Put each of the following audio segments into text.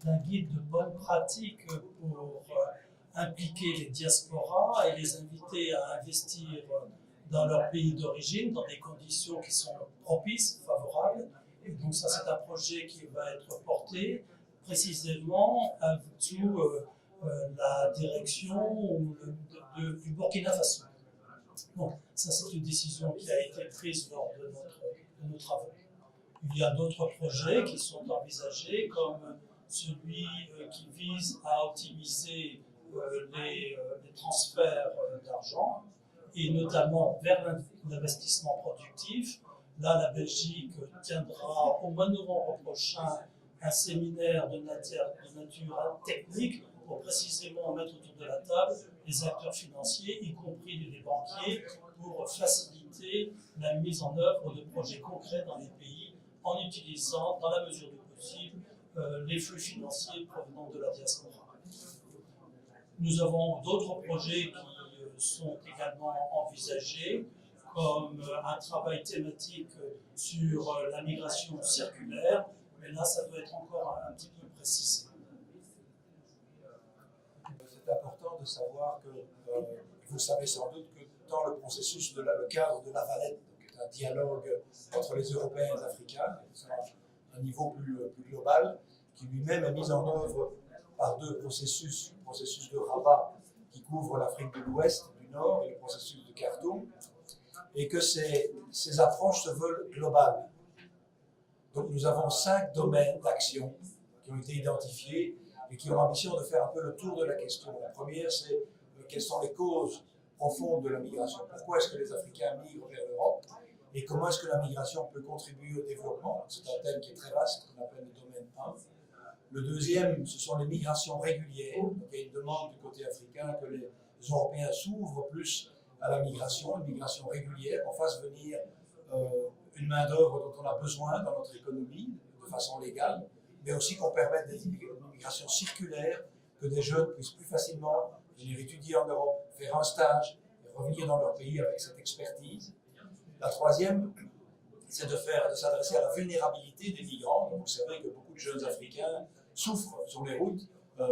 d'un guide de bonnes pratiques pour impliquer les diasporas et les inviter à investir dans leur pays d'origine, dans des conditions qui sont propices, favorables. Et donc ça, c'est un projet qui va être porté précisément sous la direction du Burkina Faso. Donc ça, c'est une décision qui a été prise lors de nos travaux. Il y a d'autres projets qui sont envisagés, comme celui qui vise à optimiser les transferts d'argent, et notamment vers l'investissement productif. Là, la Belgique tiendra au mois de novembre prochain un séminaire de nature technique pour précisément mettre autour de la table les acteurs financiers, y compris les banquiers, pour faciliter la mise en œuvre de projets concrets dans les pays en utilisant, dans la mesure du possible, les flux financiers provenant de la diaspora. Nous avons d'autres projets qui sont également envisagés, comme un travail thématique sur la migration circulaire, mais là, ça doit être encore un petit peu précisé. C'est important de savoir que, vous savez sans doute que dans le processus, le cadre de La Valette, qui est un dialogue entre les Européens et les Africains, à un niveau plus global, qui lui-même est mis en œuvre par deux processus, le processus de Rabat qui couvre l'Afrique de l'Ouest, du Nord, et le processus de Khartoum, et que ces approches se veulent globales. Donc nous avons 5 domaines d'action qui ont été identifiés et qui ont l'ambition de faire un peu le tour de la question. La première, c'est quelles sont les causes profondes de la migration. Pourquoi est-ce que les Africains migrent vers l'Europe et comment est-ce que la migration peut contribuer au développement? C'est un thème qui est très vaste, qu'on appelle le domaine 1. Le deuxième, ce sont les migrations régulières. Donc, il y a une demande du côté africain que les Européens s'ouvrent plus à la migration, une migration régulière, qu'on fasse venir une main-d'œuvre dont on a besoin dans notre économie de façon légale, mais aussi qu'on permette des migrations circulaires, que des jeunes puissent plus facilement venir étudier en Europe, faire un stage et revenir dans leur pays avec cette expertise. La troisième, c'est de s'adresser à la vulnérabilité des migrants. Donc, vous savez que beaucoup de jeunes Africains souffrent sur les routes,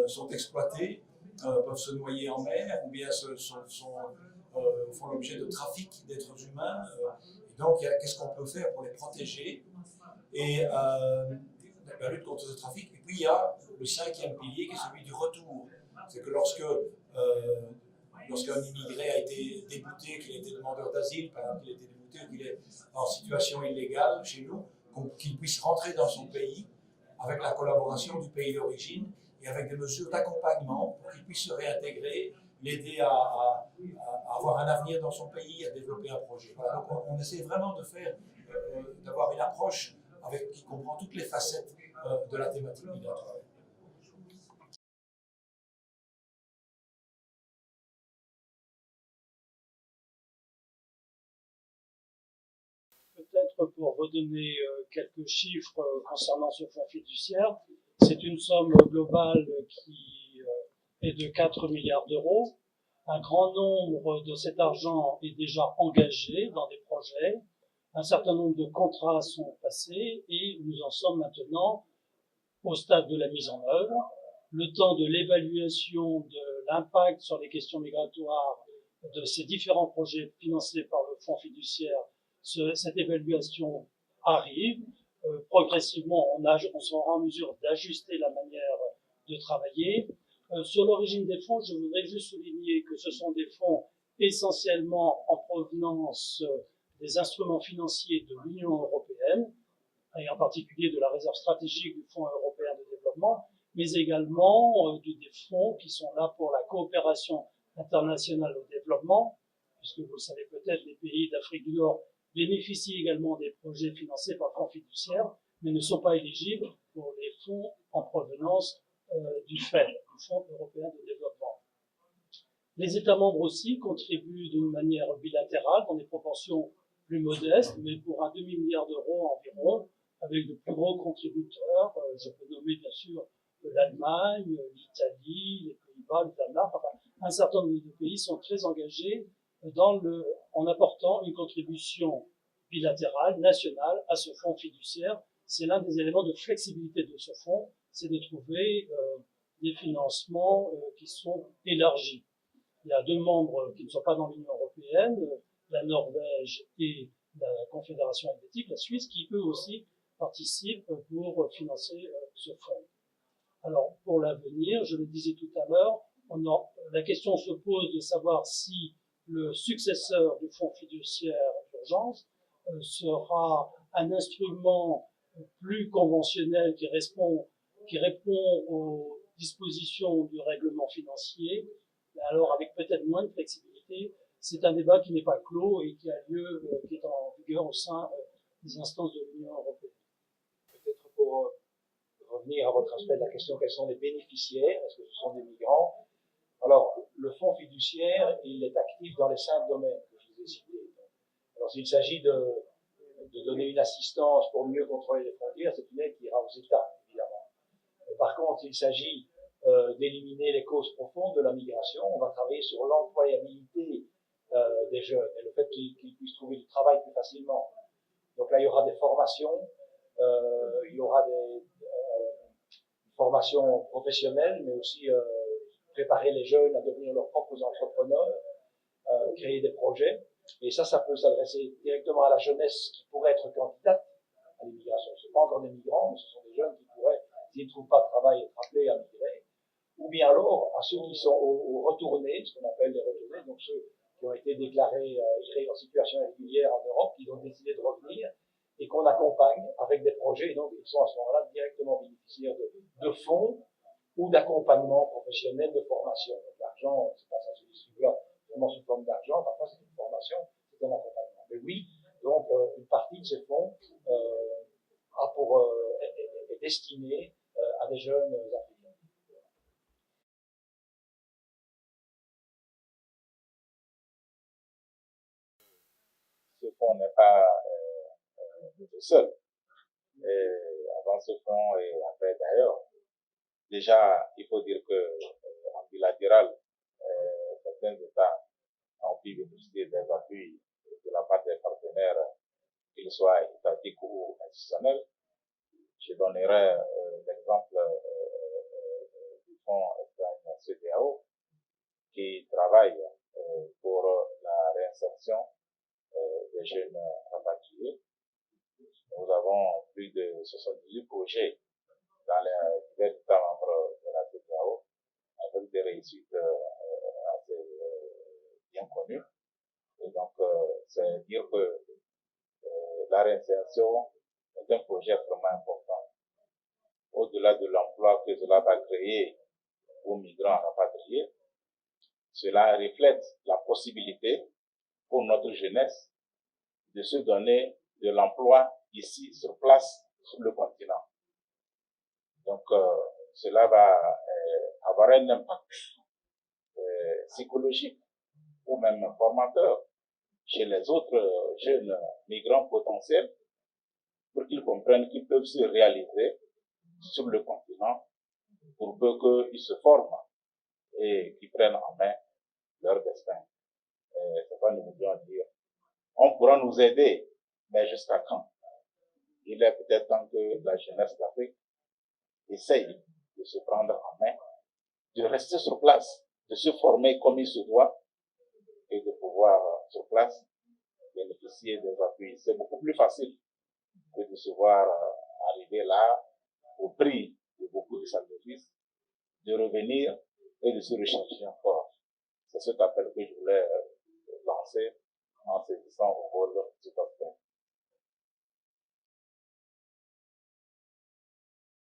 sont exploités, peuvent se noyer en mer, ou bien font l'objet de trafic d'êtres humains. Et donc, qu'est-ce qu'on peut faire pour les protéger et la lutte contre ce trafic. Et puis, il y a le 5e pilier qui est celui du retour. C'est que lorsqu'un immigré a été débouté, qu'il a été demandeur d'asile, par exemple, qu'il a été débouté ou qu'il est en situation illégale chez nous, qu'il puisse rentrer dans son pays avec la collaboration du pays d'origine et avec des mesures d'accompagnement pour qu'il puisse se réintégrer, l'aider à avoir un avenir dans son pays, à développer un projet. Voilà, donc on essaie vraiment d'avoir une approche qui comprend toutes les facettes de la thématique migratoire. Peut-être pour redonner quelques chiffres concernant ce fonds fiduciaire, c'est une somme globale qui est de 4 milliards d'euros. Un grand nombre de cet argent est déjà engagé dans des projets. Un certain nombre de contrats sont passés et nous en sommes maintenant au stade de la mise en œuvre. Le temps de l'évaluation de l'impact sur les questions migratoires de ces différents projets financés par le fonds fiduciaire, cette évaluation arrive. Progressivement, on sera en mesure d'ajuster la manière de travailler. Sur l'origine des fonds, je voudrais juste souligner que ce sont des fonds essentiellement en provenance des instruments financiers de l'Union européenne, et en particulier de la réserve stratégique du Fonds européen de développement, mais également des fonds qui sont là pour la coopération internationale au développement, puisque vous le savez peut-être, les pays d'Afrique du Nord bénéficient également des projets financés par le fonds fiduciaire, mais ne sont pas éligibles pour les fonds en provenance du FED, du Fonds européen de développement. Les États membres aussi contribuent d'une manière bilatérale, dans des proportions plus modestes, mais pour un demi-milliard d'euros environ, avec de plus gros contributeurs. Je peux nommer bien sûr l'Allemagne, l'Italie, les Pays-Bas, le Danemark. Enfin, un certain nombre de pays sont très engagés en apportant une contribution bilatérale, nationale, à ce fonds fiduciaire. C'est l'un des éléments de flexibilité de ce fonds c'est de trouver des financements qui sont élargis. Il y a 2 membres qui ne sont pas dans l'Union européenne, la Norvège et la Confédération helvétique, la Suisse, qui eux aussi participent pour financer ce fonds. Alors, pour l'avenir, je le disais tout à l'heure, la question se pose de savoir si le successeur du fonds fiduciaire d'urgence sera un instrument plus conventionnel qui répond aux dispositions du règlement financier, alors avec peut-être moins de flexibilité. C'est un débat qui n'est pas clos et qui a lieu, qui est en vigueur au sein des instances de l'Union européenne. Peut-être pour revenir à votre aspect de la question, quels sont les bénéficiaires? Est-ce que ce sont des migrants? Alors, le fonds fiduciaire, il est actif dans les 5 domaines que je vous ai cités. Alors, s'il s'agit de donner une assistance pour mieux contrôler les frontières, c'est une aide qui ira aux États, évidemment. Mais par contre, s'il s'agit d'éliminer les causes profondes de la migration, on va travailler sur l'employabilité des jeunes et le fait qu'ils puissent trouver du travail plus facilement. Donc là, il y aura des formations, il y aura des formations professionnelles, mais aussi préparer les jeunes à devenir leurs propres entrepreneurs, créer des projets. Et ça peut s'adresser directement à la jeunesse qui pourrait être candidate à l'immigration. Ce ne sont pas encore des migrants, mais ce sont des jeunes qui pourraient, s'ils ne trouvent pas de travail, être appelés à migrer. Ou bien alors à ceux qui sont aux retournés, ce qu'on appelle les retournés, donc ceux qui ont été déclarés en situation irrégulière en Europe, qui ont décidé de revenir et qu'on accompagne avec des projets. Et donc, ils sont à ce moment-là directement bénéficiaires de fonds ou d'accompagnement professionnel, de formation. Donc, l'argent, c'est pas ça se distribue là vraiment sous forme d'argent, parfois c'est une formation, c'est un accompagnement. Mais oui, donc une partie de ces fonds est destinée à des jeunes africains. Ce fonds n'est pas le seul. Avant ce fonds et après d'ailleurs, déjà, il faut dire que en bilatéral, certains États ont pu bénéficier des appuis de la part des partenaires, qu'ils soient étatiques ou institutionnels. Je donnerai l'exemple du fonds Espagne CEDEAO qui travaille pour la réinsertion des jeunes rapatriés. Nous avons plus de 78 projets dans les divers États membres de la CEDEAO avec des réussites assez bien connues. Et donc, c'est dire que la réinsertion est un projet vraiment important. Au-delà de l'emploi que cela va créer aux migrants rapatriés, cela reflète la possibilité pour notre jeunesse de se donner de l'emploi ici, sur place, sur le continent. Donc, cela va avoir un impact psychologique ou même formateur chez les autres jeunes migrants potentiels pour qu'ils comprennent qu'ils peuvent se réaliser sur le continent pour peu qu'ils se forment et qu'ils prennent en main leur destin. C'est pas nous voulions dire. On pourra nous aider, mais jusqu'à quand? Il est peut-être temps que la jeunesse d'Afrique essaye de se prendre en main, de rester sur place, de se former comme il se doit et de pouvoir sur place bénéficier des appuis. C'est beaucoup plus facile que de se voir arriver là au prix de beaucoup de sacrifices, de revenir et de se rechercher encore. C'est cet appel que je voulais lancer en saisissant au rôle du partenaire.